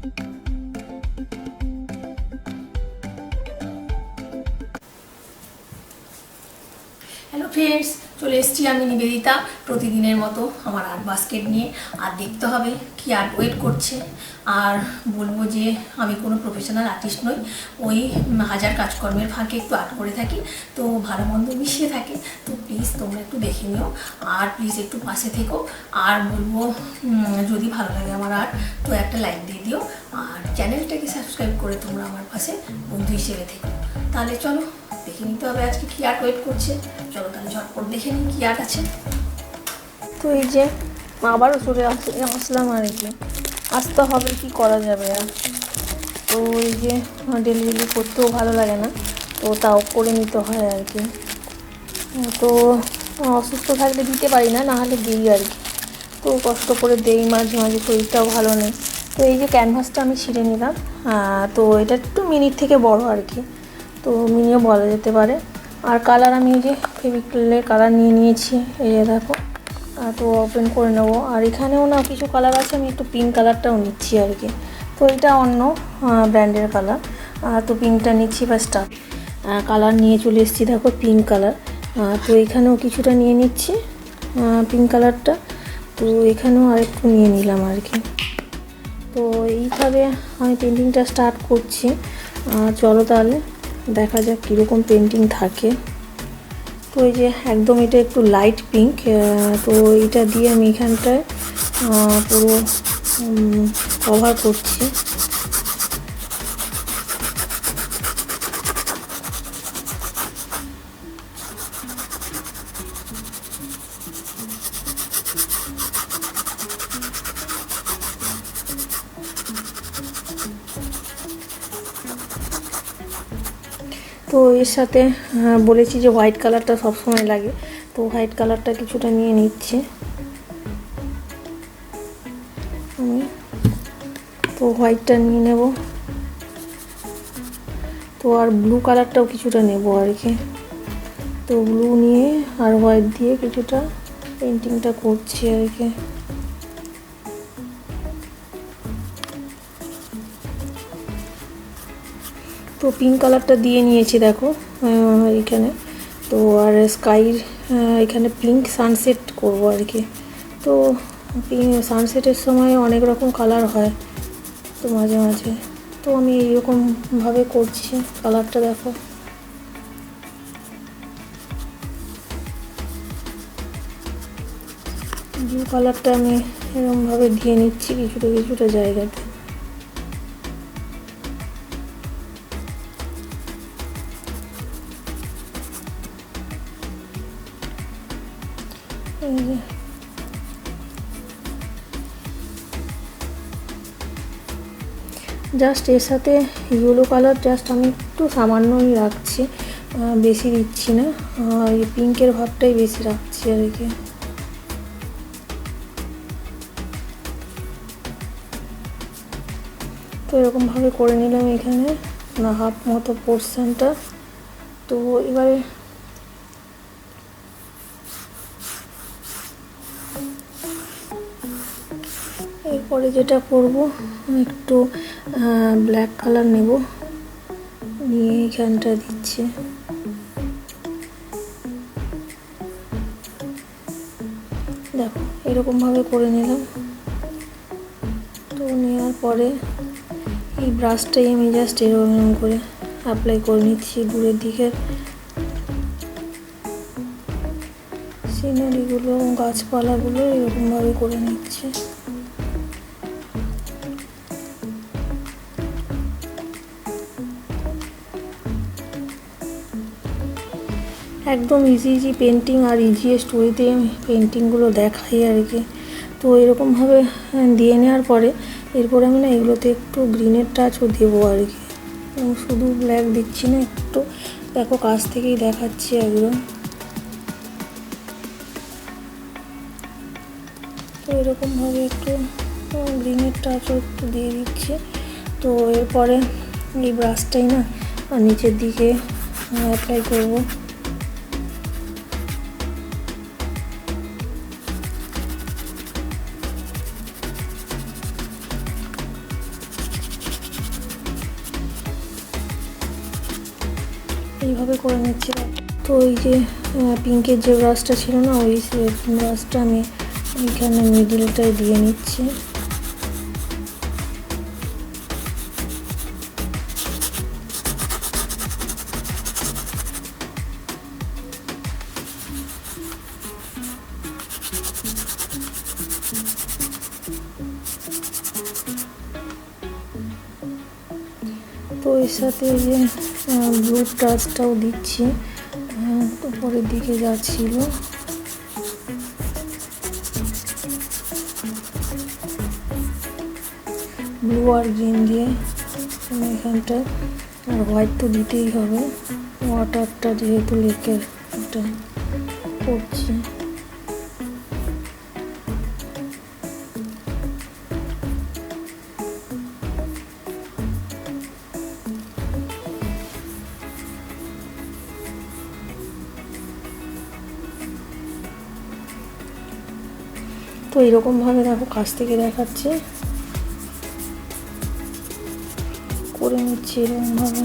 Hello friends, চলে এসেছি আমি নিবেদিতা প্রতিদিনের মতো আমার আর্ট বাস্কেট নিয়ে। আর দেখতে হবে কি আর্ট ওয়েট করছে। আর বলবো যে আমি কোনো প্রফেশনাল আর্টিস্ট নই, ওই হাজার কাজকর্মের ফাঁকে একটু আর্ট করে থাকি, তো ভালো মন্দ মিশিয়ে থাকে। তো প্লিজ তোমরা একটু দেখে নিও, আর প্লিজ একটু পাশে থেকো। আর বলবো যদি ভালো লাগে আমার আর্ট তো একটা লাইক দিয়ে দিও, আর চ্যানেলটাকে সাবস্ক্রাইব করে তোমরা আমার পাশে বন্ধু হিসেবে থেকো। তাহলে চলো দেখে নিতে হবে আজকে কি আর্ট ওয়েট করছে। চলো তাহলে ঝটপট দেখে নিই কি আর্ট আছে। তো এই যে আবারও চলে আসলাম আর কি, আসতে হবে, কি করা যাবে আর। তো এই যে ডেলি করতেও ভালো লাগে না, তো তাও করে নিতে হয় আর কি। তো অসুস্থ থাকলে দিতে পারি না, নাহলে দিই আর কি। তো কষ্ট করে দেই, মাঝে মাঝে শরীরটাও ভালো নেই। তো এই যে ক্যানভাসটা আমি ছিঁড়ে নিলাম, তো এটা একটু মিনির থেকে বড় আর কি, তো মিনিও বলা যেতে পারে। আর কালার আমি এই যে ফেভিক্রিলের কালার নিয়ে নিয়েছি, এই যে দেখো। তো ওপেন করে নেব। আর এখানেও না কিছু কালার আছে, আমি একটু পিঙ্ক কালারটাও নিচ্ছি আর কি। তো এটা অন্য ব্র্যান্ডের কালার, তো পিঙ্কটা নিচ্ছি। ফার্স্ট কালার নিয়ে চলে এসেছি, দেখো পিঙ্ক কালার। তো এখানেও কিছুটা নিয়ে নিচ্ছি পিঙ্ক কালারটা, তো এখানেও আরেকটু নিয়ে নিলাম আর কি। তো এইভাবে আমি পেন্টিংটা স্টার্ট করছি। চলো তাহলে দেখা যাক কীরকম পেন্টিং থাকে। তো এই যে একদম এটা একটু লাইট পিঙ্ক, তো এটা দিয়ে আমি এখানটায় পুরো কভার করছি। তো এর সাথে বলেছি যে হোয়াইট কালারটা সবসময় লাগে, তো হোয়াইট কালারটা কিছুটা নিয়ে নিচ্ছি আমি। তো হোয়াইটটা নিয়ে নেব, তো আর ব্লু কালারটাও কিছুটা নেব আর কি। তো ব্লু নিয়ে আর হোয়াইট দিয়ে কিছুটা পেন্টিংটা করছি আর কি। তো পিঙ্ক কালারটা দিয়ে নিয়েছি দেখো এখানে। তো আর স্কাইর এখানে পিঙ্ক সানসেট করব আর কি। তো সানসেটের সময় অনেক রকম কালার হয়, তো মাঝে মাঝে তো আমি এইরকমভাবে করছি। কালারটা দেখো, ব্লু কালারটা আমি এরকমভাবে দিয়ে নিচ্ছি কিছুটা কিছুটা জায়গাতে। জাস্ট এর সাথে ইয়েলো কালার জাস্ট আমি একটু সামান্যই রাখছি, বেশি দিচ্ছি না। এই পিঙ্কের ভাবটাই বেশি রাখছি আর কি। তো এরকমভাবে করে নিলাম এখানে হাফ মতো পোর্শনটা। তো এবারে এরপরে যেটা করব, একটু ব্ল্যাক কালার নেব, নিয়ে এখানটা দিচ্ছি। দেখো এরকমভাবে করে নিলাম। তো নেওয়ার পরে এই ব্রাশটাই আমি জাস্ট এরকম করে অ্যাপ্লাই করে নিচ্ছি দূরের দিকের সিনারিগুলো, গাছপালাগুলো এরকমভাবে করে নিচ্ছি। একদম ইজি পেন্টিং আর ইজিয়েস্ট ওয়েতে আমি পেন্টিংগুলো দেখাই আর কি। তো এরকমভাবে দিয়ে নেওয়ার পরে এরপর আমি না এগুলোতে একটু গ্রিনের টাচও দেবো আর কি। শুধু ব্ল্যাক দিচ্ছি না, একটু দেখো কাছ থেকেই দেখাচ্ছি একদম। তো এরকমভাবে একটু গ্রিনের টাচও একটু দিয়ে দিচ্ছি। তো এরপরে এই ব্রাশটাই না নিচের দিকে অ্যাপ্লাই করবো। এইভাবে করে নিচ্ছি। তো এই যে পিঙ্কের যে ব্রাশটা ছিল না, ওই ব্রাশটা আমি এইখানে মিডিলটায় দিয়ে নিচ্ছি। তো এর সাথে যে ব্লু টাচটাও দিচ্ছি উপরের দিকে যা ছিল। ব্লু আর গ্রিন দিয়ে এখানটায়, আর হোয়াইট তো দিতেই হবে, ওয়াটারটা যেহেতু লেকের এটা করছি। তো এরকমভাবে দেখো কাছ থেকে দেখাচ্ছি, করে নিচ্ছি এরকমভাবে।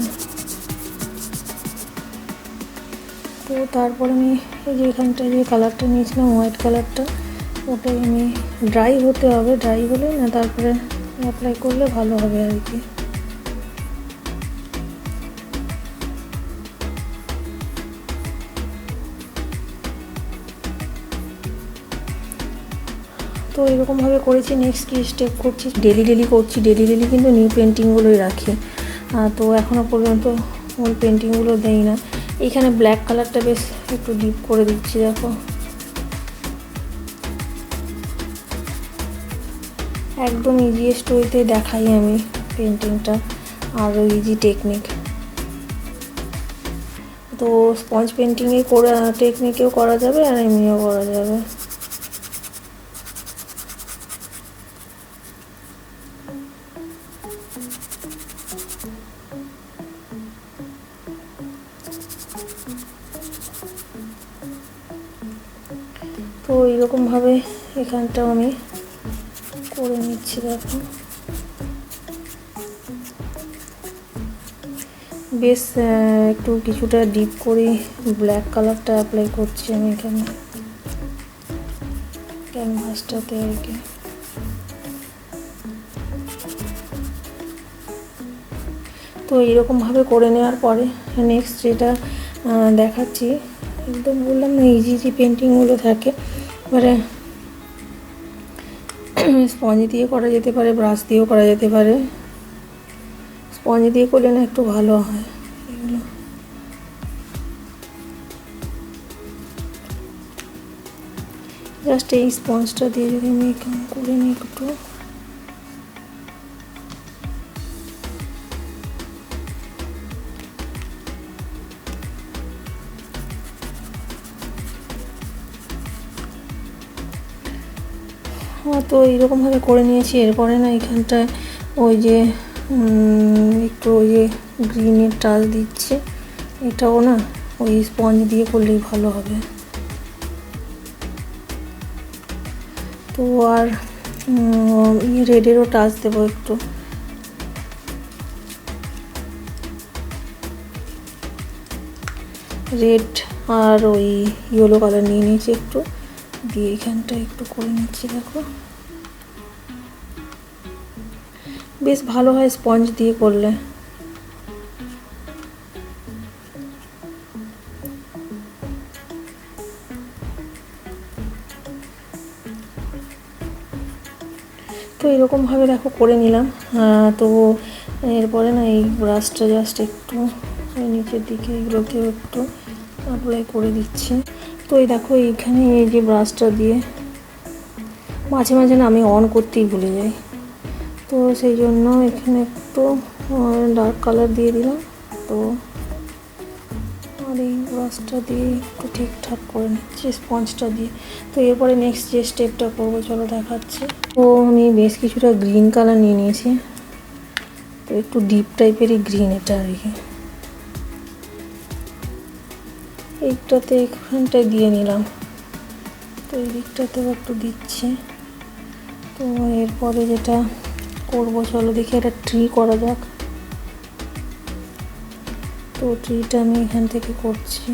তো তারপরে আমি এই যে এখানটায় যে কালারটা নিয়েছিলাম হোয়াইট কালারটা, ওটাই আমি ড্রাই হতে হবে, ড্রাই হলে না তারপরে অ্যাপ্লাই করলে ভালো হবে আর কি। তো এরকমভাবে করেছি। নেক্সট কি স্টেপ করছি, ডেলি করছি, ডেলি কিন্তু নিউ পেন্টিংগুলোই রাখি। তো এখনও পর্যন্ত ওই পেন্টিংগুলো দেই না। এইখানে ব্ল্যাক কালারটা বেশ একটু ডিপ করে দিচ্ছি, দেখো একদম ইজিয়েস্ট ওয়েতে দেখাই আমি পেন্টিংটা, আর ইজি টেকনিক। তো স্পঞ্জ পেন্টিংয়ে টেকনিকেও করা যাবে আর এমনিও করা যাবে। তো এইরকমভাবে এখানটাও আমি করে নিচ্ছি, দেখো বেশ একটু কিছুটা ডিপ করে ব্ল্যাক কালারটা অ্যাপ্লাই করছি আমি এখানে ক্যানভাসটাতে আর কি। তো এইরকমভাবে করে নেওয়ার পরে নেক্সট যেটা দেখাচ্ছি, একদম বললাম না ইজি পেন্টিংগুলো থাকে, এবারে স্পঞ্জ দিয়ে করা যেতে পারে, ব্রাশ দিয়েও করা যেতে পারে। স্পঞ্জ দিয়ে করলে না একটু ভালো হয় এগুলো। জাস্ট এই স্পঞ্জটা দিয়ে যদি আমি করে নিই একটু, তো এইরকমভাবে করে নিয়েছি। এরপরে না এখানটায় ওই যে একটু ওই যে গ্রিনের টাচ দিচ্ছি, এটাও না ওই স্পঞ্জ দিয়ে করলেই ভালো হবে। তো আর রেডেরও টাচ দেবো একটু, রেড আর ওই ইয়েলো কালার নিয়ে নিয়েছি একটু, দিয়ে এখানটা একটু করে নিচ্ছি। দেখো বেশ ভালো হয় স্পঞ্জ দিয়ে করলে। তো এরকমভাবে দেখো করে নিলাম। তো এরপরে না এই ব্রাশটা জাস্ট একটু নিচের দিকে এগুলোকেও একটু অ্যাপ্লাই করে দিচ্ছি। তো এই দেখো এইখানে এই যে ব্রাশটা দিয়ে মাঝে মাঝে না আমি অন করতেই ভুলে যাই, তো সেই জন্য এখানে একটু ডার্ক কালার দিয়ে দিলাম। তো আর এই ব্রাশটা দিয়ে একটু ঠিকঠাক করে নিচ্ছি স্পঞ্জটা দিয়ে। তো এরপরে নেক্সট যে স্টেপটা করবো চলো দেখাচ্ছি। তো আমি বেশ কিছুটা গ্রিন কালার নিয়ে নিয়েছি, তো একটু ডিপ টাইপেরই গ্রিন এটা আর কি। এইটাতে এখানটায় দিয়ে নিলাম, তো এই দিকটাতেও একটু দিচ্ছি। তো এরপরে যেটা করবো চলো দেখি একটা ট্রি করা যাক। তো তো ট্রিটা আমি এখান থেকে করছি।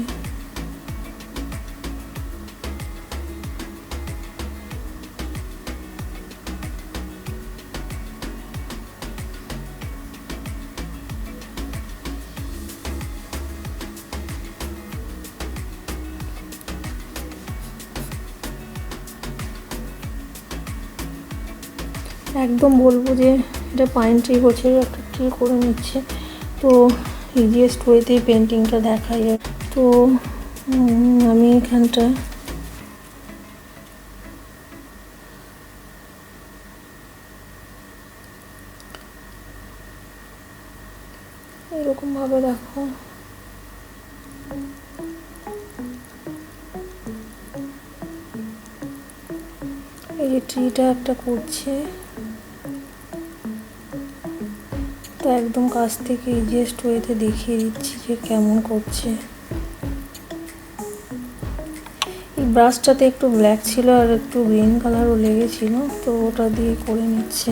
একদম বলবো যে এটা পাইন ট্রি করছে, একটা ট্রি করে নিচ্ছে। তো ইজিয়েস্ট ওয়েতে পেন্টিংটা দেখাই। তো আমি এখানটা এরকমভাবে দেখো, এই যে ট্রিটা একটা করছে, তো একদম কাছ থেকে ইজিয়েস্ট ওয়েতে দেখিয়ে দিচ্ছি যে কেমন করছে। এই ব্রাশটাতে একটু ব্ল্যাক ছিল আর একটু গ্রিন কালারও লেগেছিল, তো ওটা দিয়ে করে নিচ্ছে।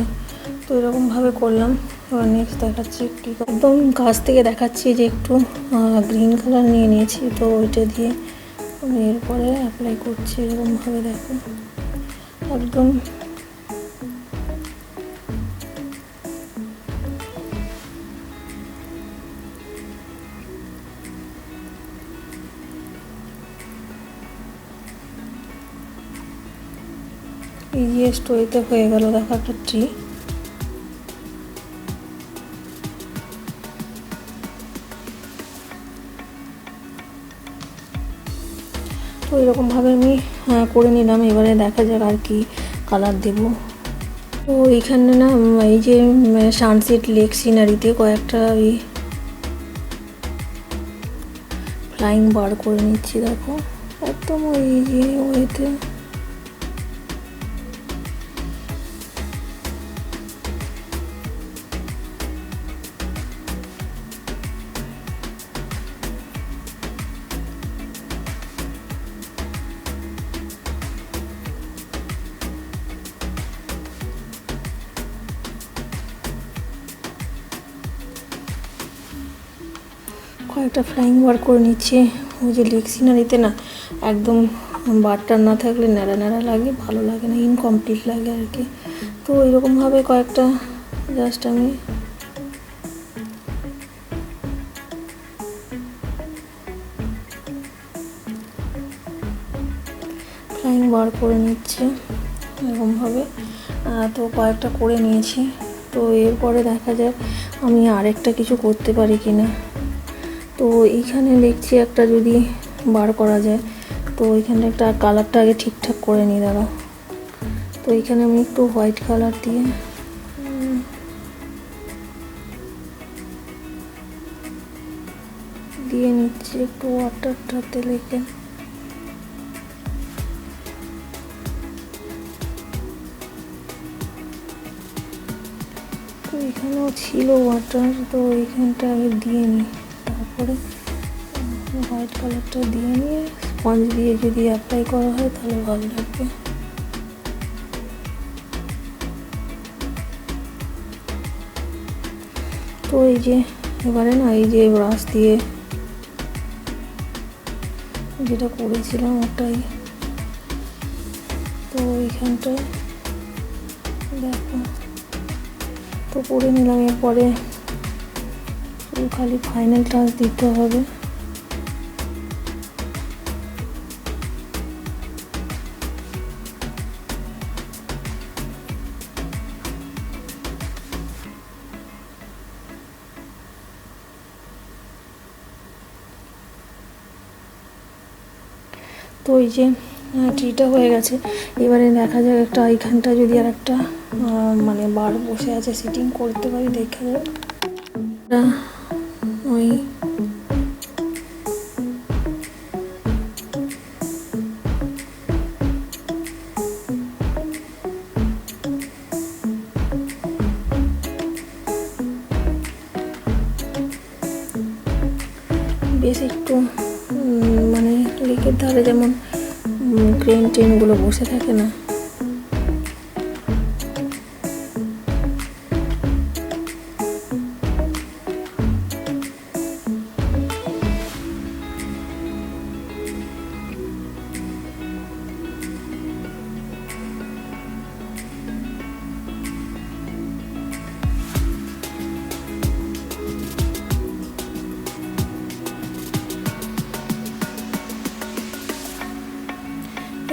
তো এরকমভাবে করলাম। এবার নেক্সট দেখাচ্ছি একদম কাছ থেকে দেখাচ্ছি যে একটু গ্রিন কালার নিয়ে নিয়েছি, তো ওইটা দিয়ে আমি এরপরে অ্যাপ্লাই করছি। এরকমভাবে দেখো একদম ইজিয়েস্ট ওয়েতে হয়ে গেল দেখো একটা ট্রি। তো এরকমভাবে আমি করে নিলাম। এবারে দেখা যাক আর কি কালার দেব। তো এইখানে না এই যে সানসেট লেক সিনারিতে কয়েকটা ওই ফ্লাইং বার করে নিচ্ছি দেখো, একদম ওই যে ওয়েতে। কয়েকটা ফ্লাইং বার করে নিচ্ছে। ওই যে লেক সিনারিতে না একদম বারটা না থাকলে ন্যাড়া ন্যাড়া লাগে, ভালো লাগে না, ইনকমপ্লিট লাগে আর কি। তো এরকমভাবে কয়েকটা জাস্ট আমি ফ্লাইং বার করে নিচ্ছে এরকমভাবে। তো কয়েকটা করে নিয়েছি। তো এরপরে দেখা যাক আমি আরেকটা কিছু করতে পারি কি না। তো এইখানে দেখছি একটা যদি বার করা যায়, তো এইখানে একটা কালারটা আগে ঠিকঠাক করে নিই দাঁড়াও। তো এইখানে আমি একটু হোয়াইট কালার দিয়ে নিচ্ছি একটু ওয়াটারটাতে লেগে। তো এখানেও ছিল ওয়াটার, তো এইখানটা আগে দিয়ে নিই, তারপরে হোয়াইট কালারটা দিয়ে নিয়ে স্পঞ্জ দিয়ে যদি অ্যাপ্লাই করা হয় তাহলে ভালো লাগবে। তো এই যে এবারে না এই যে ব্রাশ দিয়ে যেটা করেছিলাম ওটাই, তো এইখানটায় দেখো তো করে নিলাম। এরপরে খালি ফাইনাল টাচ দিতে হবে। তো এই যে ট্রিটা হয়ে গেছে। এবারে দেখা যাক একটা এইখানটা যদি আর একটা মানে বার বসে আছে সিটিং করতে পারি, দেখা যাক। ওই বেশ একটু মানে লেকের ধারে যেমন ক্রেন ট্রেনগুলো বসে থাকে না,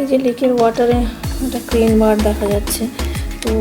এই যে লেকের ওয়াটারে একটা ক্রেন বার দেখা যাচ্ছে। তো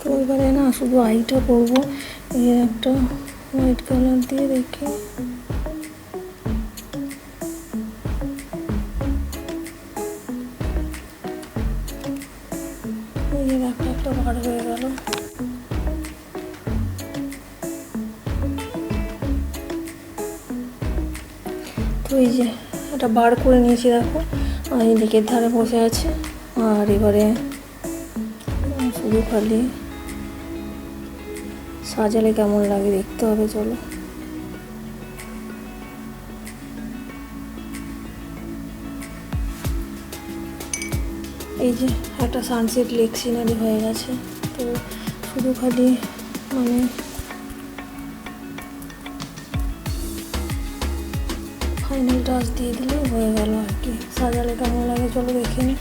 তো এবারে না শুধু আইটা করবো, এর একটা হোয়াইট কালার দিয়ে রেখে এই যে একটা বার হয়ে গেল। তো এই যে একটা বার করে নিয়েছি, দেখো এই দিকের ধারে বসে আছে। আর এবারে শুধু খালি সাজালে কেমন লাগে দেখতে হবে, চলো। এই যে একটা সানসেট লেক সিনারি হয়ে গেছে। তো শুধু খালি মানে ফাইনাল টাচ দিয়ে দিলে হয়ে গেল আর কি। সাজালে কেমন লাগে চলো দেখে নিই।